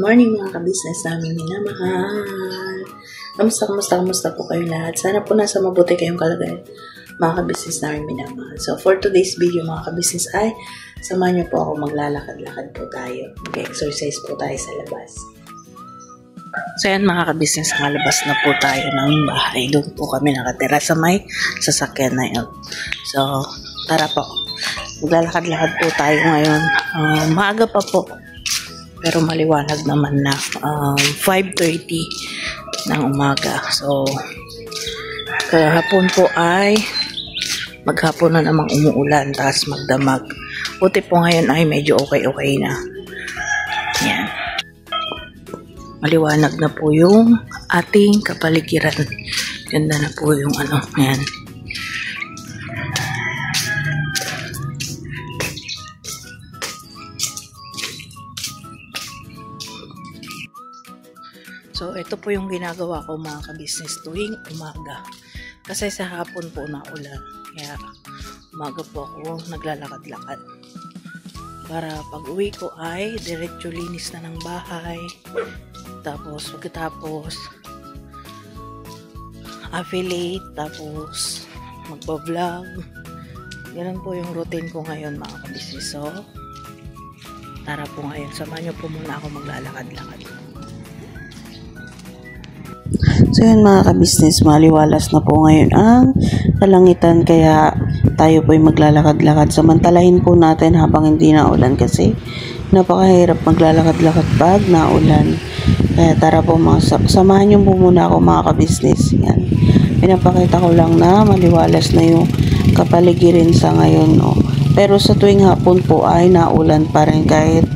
morning mga ka-business namin minamahal. Kamusta po kayo lahat? Sana po nasa mabuti kayong kalagayan mga ka-business namin minamahal. So for today's video mga ka-business ay samahan niyo po ako maglalakad-lakad po tayo. Mag-exercise po tayo sa labas. So yan mga ka-business, malabas na po tayo ng bahay. Doon po kami nakatira sa may sasakyan na yun. So tara po. Maglalakad-lakad po tayo ngayon. Maaga pa po. Pero maliwanag naman na 5:30 ng umaga. So, kahapon po ay maghapon na namang umuulan, tapos magdamag. Buti po ngayon ay medyo okay na. Yan. Maliwanag na po yung ating kapaligiran. Ganda na po yung yan. So, ito po yung ginagawa ko mga ka-business tuwing umaga. Kasi sa hapon po naulan. Kaya umaga po ako naglalakad-lakad. Para pag uwi ko ay diretso linis na ng bahay. Tapos pagkatapos affiliate. Tapos magpa-vlog. Ganun po yung routine ko ngayon mga ka-business. So, tara po ngayon. Samahan nyo po muna ako maglalakad-lakad. So yun mga ka-business, maliwalas na po ngayon ang kalangitan kaya tayo po ay maglalakad-lakad. Samantalahin po natin habang hindi naulan kasi napakahirap maglalakad-lakad pag naulan. Kaya tara po samahan nyo po muna ako mga ka-business. Yan. Pinapakita ko lang na maliwalas na yung kapaligiran sa ngayon. No? Pero sa tuwing hapon po ay naulan pa rin kahit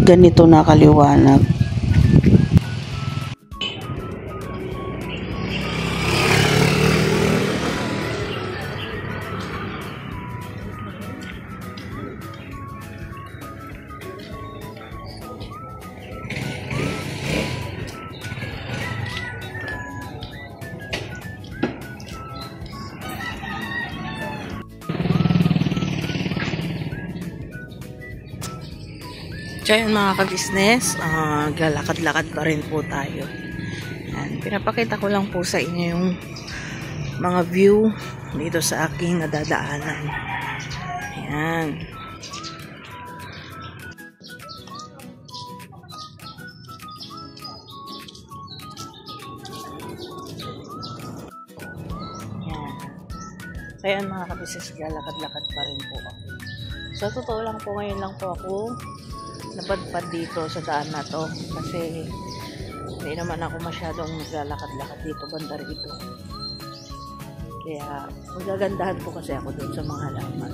ganito na kaliwanag. So yun mga ka-business, lalakad-lakad pa rin po tayo. Yan, pinapakita ko lang po sa inyo yung mga view dito sa aking nadadaanan. Yan. So yan mga ka-business, lalakad-lakad pa rin po ako. So totoo lang po, ngayon lang po ako napadpad dito sa daan na to kasi hindi naman ako masyadong naglalakad-lakad dito banda rito. Kaya magagandahan po kasi ako doon sa mga halaman.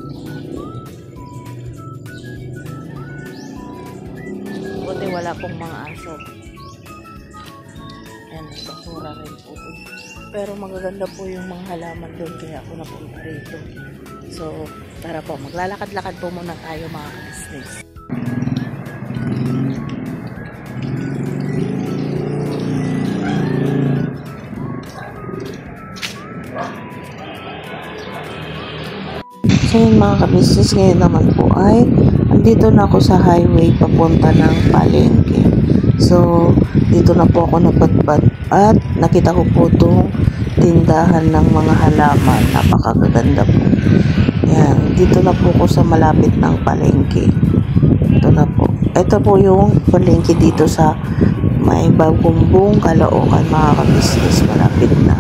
Buti wala pong mga aso. Yan, basura rin po. Pero magaganda po yung mga halaman doon kaya ako napunta rito. So, tara po, maglalakad-lakad po muna tayo mga business. So yun mga ka-business, ngayon naman po ay andito na ako sa highway papunta ng palengke. So dito na po ako napadpad at nakita ko po itong tindahan ng mga halaman. Napakaganda po. Yan, dito na po ako sa malapit ng palengke. Ito na po. Ito po yung palengke dito sa may Bagumbong, Caloocan mga ka-business. Malapit na.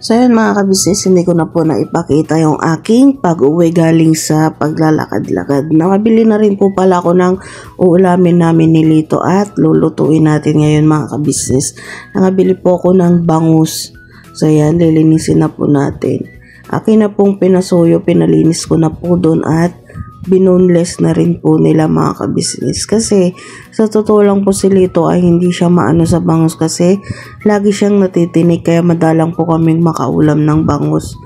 So yun mga ka-business, hindi ko na po naipakita yung aking pag-uwi galing sa paglalakad-lakad. Nakabili na rin po pala ako ng uulamin namin ni Lito at lulutuin natin ngayon mga ka-business. Nakabili po ako ng bangus. So yan, lilinisin na po natin. Akin na pong pinasuyo, pinalinis ko na po doon at binoneless na rin po nila mga ka-business. Kasi sa totoo lang po si Lito ay hindi siya maano sa bangus kasi lagi siyang natitinik kaya madalang po kaming makaulam ng bangus.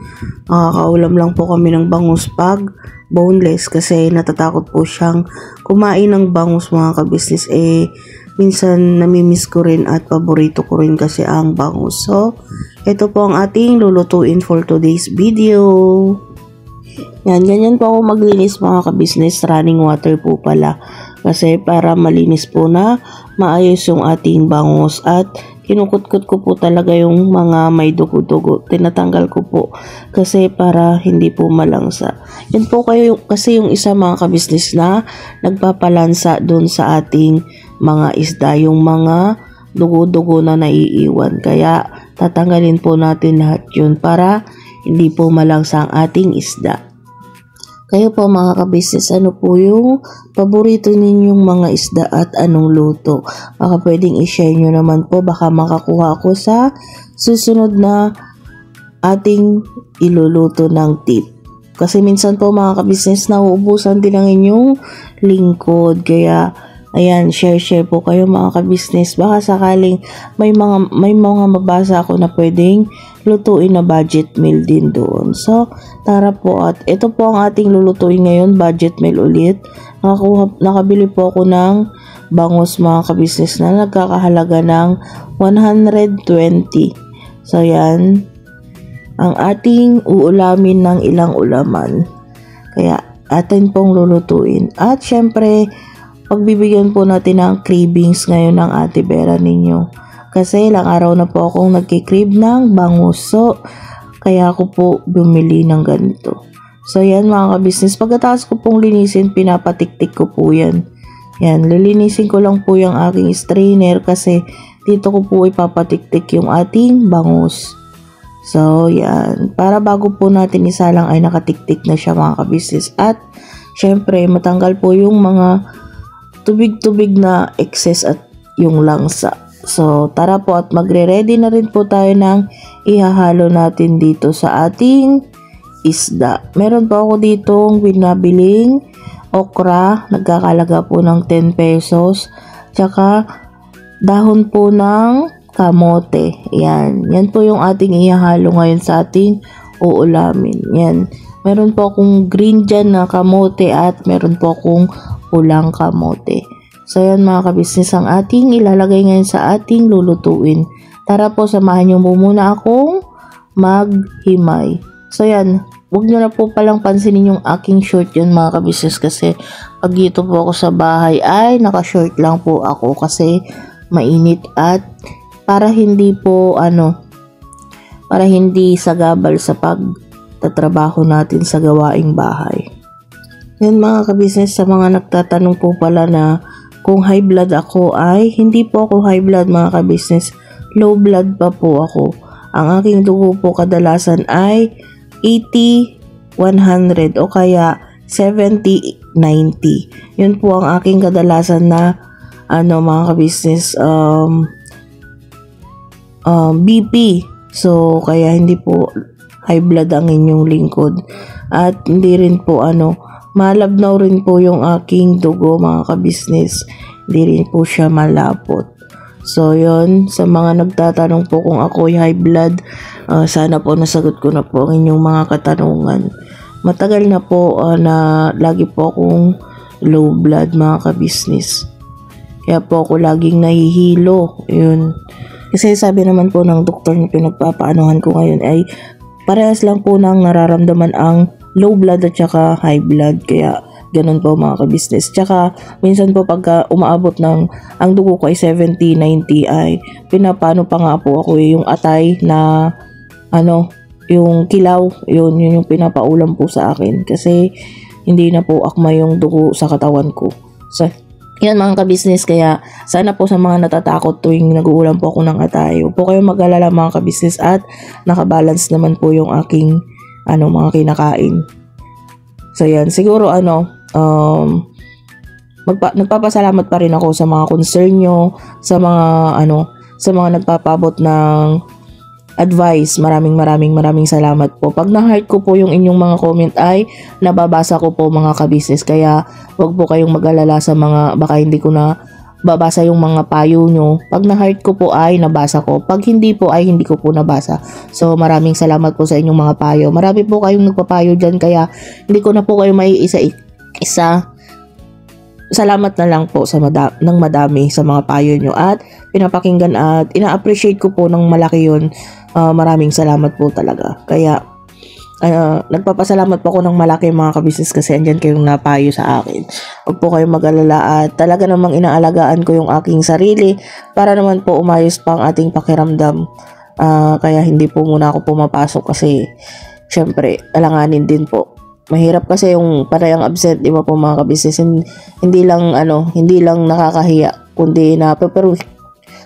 Makakaulam lang po kami ng bangus pag boneless kasi natatakot po siyang kumain ng bangus mga ka-business. Minsan namimiss ko rin at paborito ko rin kasi ang bangus. So ito po ang ating lulutuin for today's video. Yan, ganyan po ako maglinis mga ka-business, running water po pala. Kasi para malinis po na maayos yung ating bangus at kinukut-kut ko po talaga yung mga may dugo-dugo. Tinatanggal ko po kasi para hindi po malangsa. Yan po kayo kasi yung isa mga ka-business na nagpapalansa dun sa ating mga isda, yung mga dugo-dugo na naiiwan. Kaya tatanggalin po natin lahat yun para hindi po malangsa ang ating isda. Kayo po mga ka-business, ano po yung paborito ninyong mga isda at anong luto? Baka pwedeng i-share nyo naman po, baka makakuha ako sa susunod na ating iluluto ng tip. Kasi minsan po mga ka-business, nauubusan din ang inyong lingkod. Kaya ayan, share po kayo mga ka-business. Baka sakaling may mga mabasa ako na pwedeng lutuin na budget meal din doon. So, tara po at ito po ang ating lulutuin ngayon, budget meal ulit. Nakabili po ako ng bangus mga ka-business na nagkakahalaga ng 120. So, yan ang ating uulamin ng ilang ulaman. Kaya, atin pong lulutuin. At syempre, pagbibigyan po natin ng cravings ngayon ng Ate Vera ninyo. Kasi ilang araw na po akong nagkikrib ng bangus. So, kaya ako po bumili ng ganito. So, yan mga ka-business. Pagkatapos ko pong linisin, pinapatiktik ko po yan. Yan, lilinisin ko lang po yung aking strainer kasi dito ko po ipapatiktik yung ating bangus. So, yan. Para bago po natin isalang ay nakatiktik na siya mga ka-business. At, syempre, matanggal po yung mga tubig-tubig na excess at yung langsa. So, tara po at magre-ready na rin po tayo ng ihahalo natin dito sa ating isda. Meron po ako ditong binabiling okra, nagkakalaga po ng 10 pesos. Tsaka, dahon po ng kamote. Yan. Yan po yung ating ihahalo ngayon sa ating uulamin. Yan. Meron po akong green dyan na kamote at meron po akong pulang kamote. So, yan mga ka-business ang ating ilalagay ngayon sa ating lulutuin. Tara po, samahan nyo muna akong maghimay. So, yan. Huwag nyo na po palang pansinin yung aking short yan mga ka-business kasi pag dito po ako sa bahay ay naka-short lang po ako kasi mainit at para hindi po para hindi sagabal sa pagtatrabaho natin sa gawaing bahay. Yan mga ka-business, sa mga nagtatanong po pala na kung high blood ako ay hindi po ako high blood mga ka-business, low blood pa po ako. Ang aking dugo po kadalasan ay 80-100 o kaya 70-90. Yun po ang aking kadalasan na mga ka-business BP. So kaya hindi po high blood ang inyong lingkod at hindi rin po malabnaw rin po yung aking dugo mga ka-business. Hindi rin po siya malapot. So, yun. Sa mga nagtatanong po kung ako'y high blood, sana po nasagot ko na po ang inyong mga katanungan. Matagal na po na lagi po akong low blood mga ka-business. Kaya po ako laging nahihilo. Yun. Kasi sabi naman po ng doktor na pinagpapaanuhan ko ngayon ay parehas lang po nang nararamdaman ang low blood at saka high blood. Kaya ganun po mga ka-business. Tsaka minsan po pagka umaabot ng ang dugo ko ay 70-90 ay pinapano pa nga po ako yung atay na yung kilaw. Yun yung pinapaulam po sa akin. Kasi hindi na po akma yung dugo sa katawan ko. So, yan mga ka-business. Kaya sana po sa mga natatakot tuwing nag-uulam po ako ng atay, huwag po kayong mag-alala mga ka-business at nakabalance naman po yung aking mga kinakain. So yan, siguro nagpapasalamat pa rin ako sa mga concern nyo, sa mga nagpapabot ng advice. Maraming salamat po. Pag na-heart ko po yung inyong mga comment ay nababasa ko po mga ka-business. Kaya wag po kayong mag-alala sa mga baka hindi ko na babasa yung mga payo nyo. Pag na-heart ko po ay nabasa ko. Pag hindi po ay hindi ko po nabasa. So maraming salamat po sa inyong mga payo. Marami po kayong nagpapayo dyan kaya hindi ko na po kayo may isa. Salamat na lang po ng madami sa mga payo nyo at pinapakinggan at ina-appreciate ko po ng malaki yun. Maraming salamat po talaga. Kaya Nagpapasalamat po ako ng malaki mga kabisnes kasi andyan kayong napayo sa akin. Huwag po kayong mag-alala at talaga namang inaalagaan ko yung aking sarili para naman po umayos pa ang ating pakiramdam. Kaya hindi po muna ako pumapasok kasi syempre alanganin din po. Mahirap kasi yung panayang absent, di ba po mga kabisnes? Hindi lang nakakahiya kundi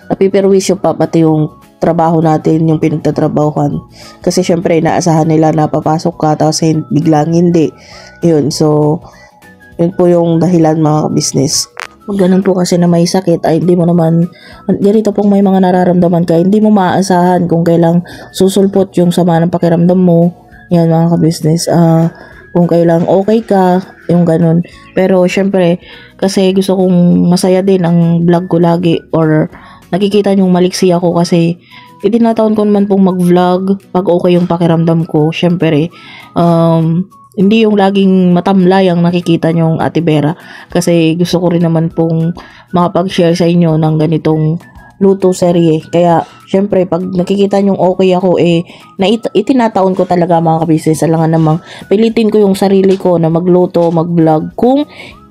napiperwisyo pa pati yung trabaho natin, yung pinagtatrabahuhan. Kasi syempre, inaasahan nila na papasok ka tapos biglang hindi. Yun, so, yun po yung dahilan mga business. Pag ganun po kasi na may sakit, ay hindi mo naman, ganito pong may mga nararamdaman ka, hindi mo maaasahan kung kailang susulpot yung sama ng pakiramdam mo. Yan mga ka-business. Kung kailang okay ka, yung ganun. Pero syempre, kasi gusto kong masaya din ang vlog ko lagi or nakikita niyong maliksi ako kasi itinataon ko naman pong mag-vlog pag okay yung pakiramdam ko. Syempre, hindi yung laging matamlay ang nakikita niyong Ate Vera kasi gusto ko rin naman pong makapag-share sa inyo ng ganitong luto serye. Kaya, syempre, pag nakikita niyong okay ako, itinataon ko talaga mga kabisnes. Alangan namang pilitin ko yung sarili ko na magluto, mag-vlog kung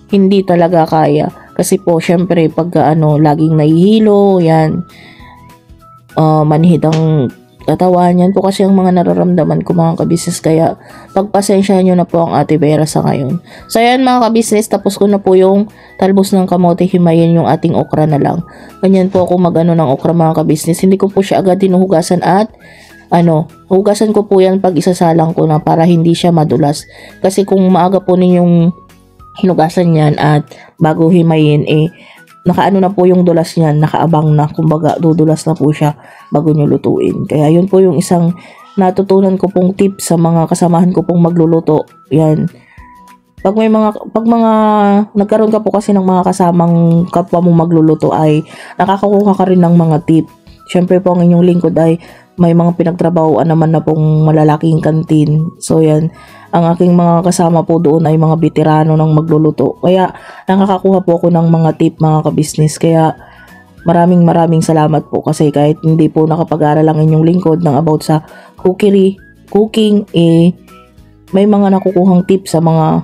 hindi talaga kaya. Kasi po, syempre, pagka laging nahihilo, yan, manhid ang katawan, yan po kasi ang mga nararamdaman ko mga kabisnes. Kaya, pagpasensyahan nyo na po ang Ate Vera sa ngayon. So, yan mga kabisnes, tapos ko na po yung talbos ng kamote, himayin yung ating okra na lang. Ganyan po ako ng okra mga kabisnes. Hindi ko po siya agad dinuhugasan at hugasan ko po yan pag isasalang ko na para hindi siya madulas. Kasi kung maaga po ninyong hinugasan yan at bago himayin, nakaano na po yung dulas niyan, nakaabang na, kumbaga dudulas na po siya bago nyo lutuin. Kaya yun po yung isang natutunan ko pong tip sa mga kasamahan ko pong magluluto. Yan. Pag mga nagkaroon ka po kasi ng mga kasamang kapwa mong magluluto ay nakakakuha ka rin ng mga tip. Syempre po ang inyong lingkod ay may mga pinagtrabahoan naman na pong malalaking kantin. So yan, ang aking mga kasama po doon ay mga veterano ng magluluto. Kaya nakakakuha po ako ng mga tip mga kabisnes. Kaya maraming salamat po kasi kahit hindi po nakapag-aral ang inyong lingkod ng about sa cooking, may mga nakukuhang tip sa mga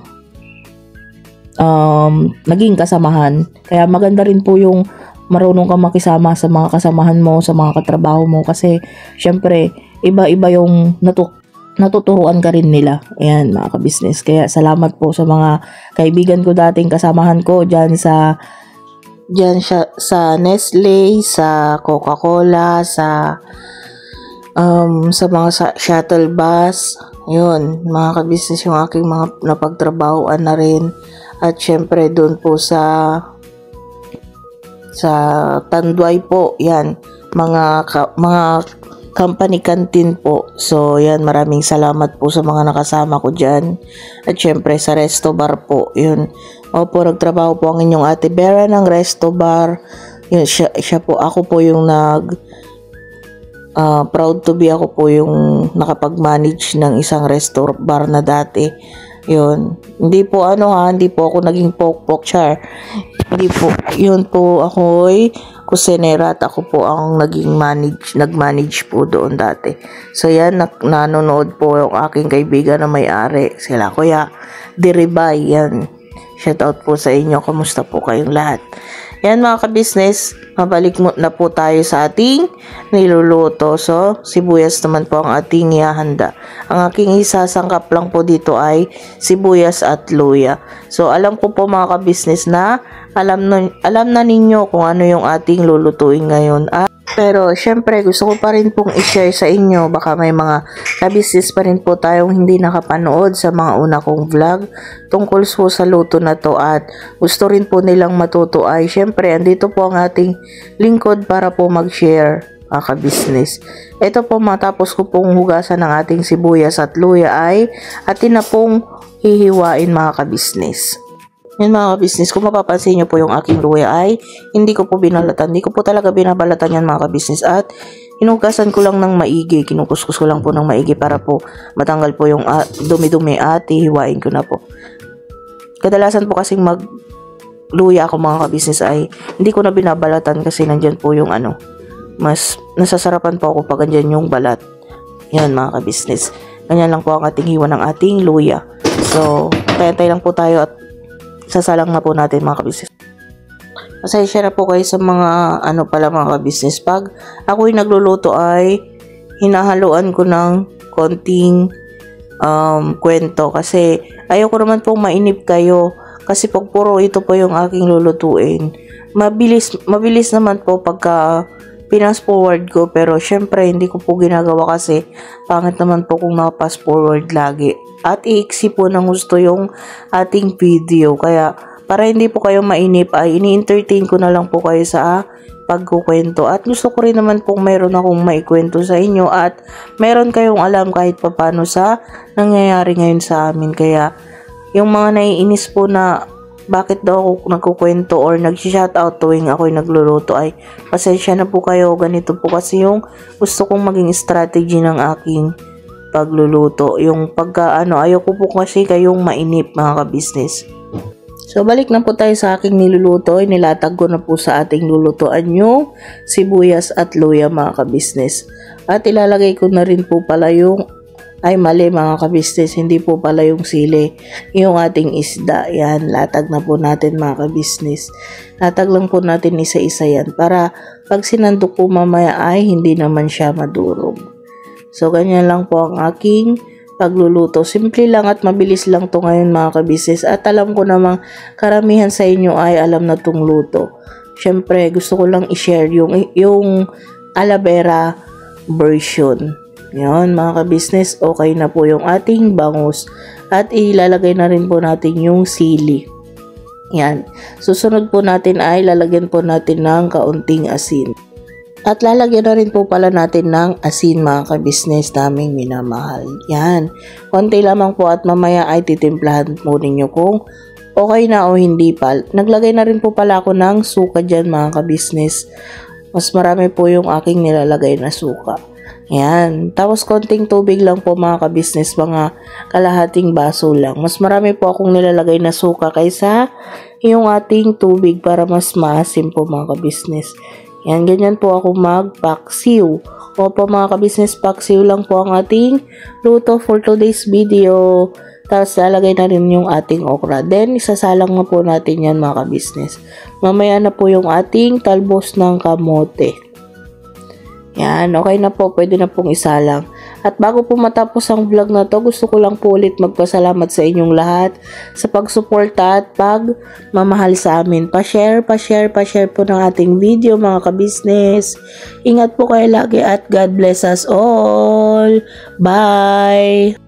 naging kasamahan. Kaya maganda rin po yung marunong kang makisama sa mga kasamahan mo, sa mga katrabaho mo kasi syempre iba-iba yung natuturuan ka rin nila. Ayan mga kabisnes. Kaya salamat po sa mga kaibigan ko dating kasamahan ko dyan sa Nestle, sa Coca-Cola, sa mga shuttle bus. Yun, mga kabisnes yung aking mga napagtrabahoan na rin. At syempre doon po sa Tanduay po, yan, mga company canteen po. So, yan, maraming salamat po sa mga nakasama ko dyan. At syempre, sa Resto Bar po, yun. Opo, nagtrabaho po ang inyong Ate Vera ng Resto Bar. Yun, siya po, ako po yung proud to be ako po yung nakapag-manage ng isang resto bar na dati. Yun. Hindi po hindi po ako naging pok-pok char. Hindi po. Yun po ako'y kusinera at ako po ang nag-manage po doon dati. So yan, nanonood po yung aking kaibigan na may-ari. Sila Kuya Diribay. Yan. Shout out po sa inyo. Kamusta po kayong lahat? Yan mga ka-business, mabalik na po tayo sa ating niluluto. So, sibuyas naman po ang ating ihahanda. Ang aking isasangkap lang po dito ay sibuyas at luya. So, alam ko po mga ka-business na alam na ninyo kung ano yung ating lulutuin ngayon. Pero, syempre, gusto ko pa rin pong i-share sa inyo. Baka may mga ka-business pa rin po tayong hindi nakapanood sa mga una kong vlog tungkol po sa luto na to at gusto rin po nilang matuto ay syempre, andito po ang ating lingkod para po mag-share, ka-business. Ito po, matapos ko pong hugasan ng ating sibuyas at luya ay atin na pong hihiwain mga ka-business. Yan mga ka-business, kung mapapansin nyo po yung aking luya ay hindi ko po binalatan. Hindi ko po talaga binabalatan yan mga ka-business at hinugasan ko lang ng maigi. Kinukuskus ko lang po ng maigi para po matanggal po yung dumi-dumi at hihiwain ko na po. Kadalasan po kasing magluya ako mga ka-business ay hindi ko na binabalatan kasi nandyan po yung mas nasasarapan po ako pag andyan yung balat. Yan mga ka-business. Ganyan lang po ang ating hiwa ng ating luya. So, tayantay lang po tayo at sasalang na po natin mga kabisnes. Pasensya na po kayo sa mga mga kabisnes. Pag ako'y nagluluto ay hinahaluan ko ng konting kwento kasi ayoko naman pong mainip kayo kasi pag puro ito po yung aking lulutuin, mabilis naman po pagka pinas forward ko, pero syempre hindi ko po ginagawa kasi pangit naman po kung maka-pass forward lagi at iiksi po ng gusto yung ating video, kaya para hindi po kayo mainip ay ini-entertain ko na lang po kayo sa pagkukwento at gusto ko rin naman pong meron akong maikwento sa inyo at meron kayong alam kahit papano sa nangyayari ngayon sa amin. Kaya yung mga naiinis po na bakit daw ako nagkukwento or nag-shoutout tuwing ako'y nagluluto ay pasensya na po kayo, ganito po kasi yung gusto kong maging strategy ng aking pagluluto. Yung ayoko po kasi kayong mainip mga kabisnes. So, balik na po tayo sa aking niluluto. Nilatag ko na po sa ating lulutuan yung sibuyas at luya mga kabisnes. At ilalagay ko na rin po pala mali mga kabisnes, hindi po pala yung sili, yung ating isda. Yan, latag na po natin mga kabisnes. Latag lang po natin isa-isa yan para pag sinandok po mamaya ay hindi naman siya madurog. So, ganyan lang po ang aking pagluluto. Simple lang at mabilis lang to ngayon mga kabisnes. At alam ko namang karamihan sa inyo ay alam na tong luto. Syempre, gusto ko lang i-share yung Alavera version. Yan mga kabisnes, okay na po yung ating bangus. At ilalagay na rin po natin yung sili. Yan. Susunod po natin ay lalagyan po natin ng kaunting asin. At lalagyan na rin po pala natin ng asin mga kabisnes naming minamahal. Yan. Konti lamang po at mamaya ay titimplahan po ninyo kung okay na o hindi pa. Naglagay na rin po pala ako ng suka dyan mga kabisnes. Mas marami po yung aking nilalagay na suka. Yan. Tapos konting tubig lang po mga kabisnes, mga kalahating baso lang. Mas marami po akong nilalagay na suka kaysa yung ating tubig para mas maasim po mga kabisnes. Yan, ganyan po ako magpaksiw. Opo mga kabisnes, paksiw lang po ang ating luto for today's video. Tapos lalagay na rin yung ating okra. Then, isasalang na po natin yan mga kabisnes. Mamaya na po yung ating talbos ng kamote. Yan, okay na po. Pwede na pong isalang. At bago po matapos ang vlog na to, gusto ko lang po ulit magpasalamat sa inyong lahat sa pagsuporta at pagmamahal sa amin. Pa-share po ng ating video mga kabisnes. Ingat po kayo lagi at God bless us all. Bye!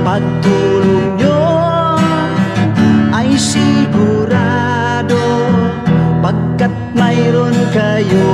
Pagtulong nyo ay sigurado, pagkat mayroon kayo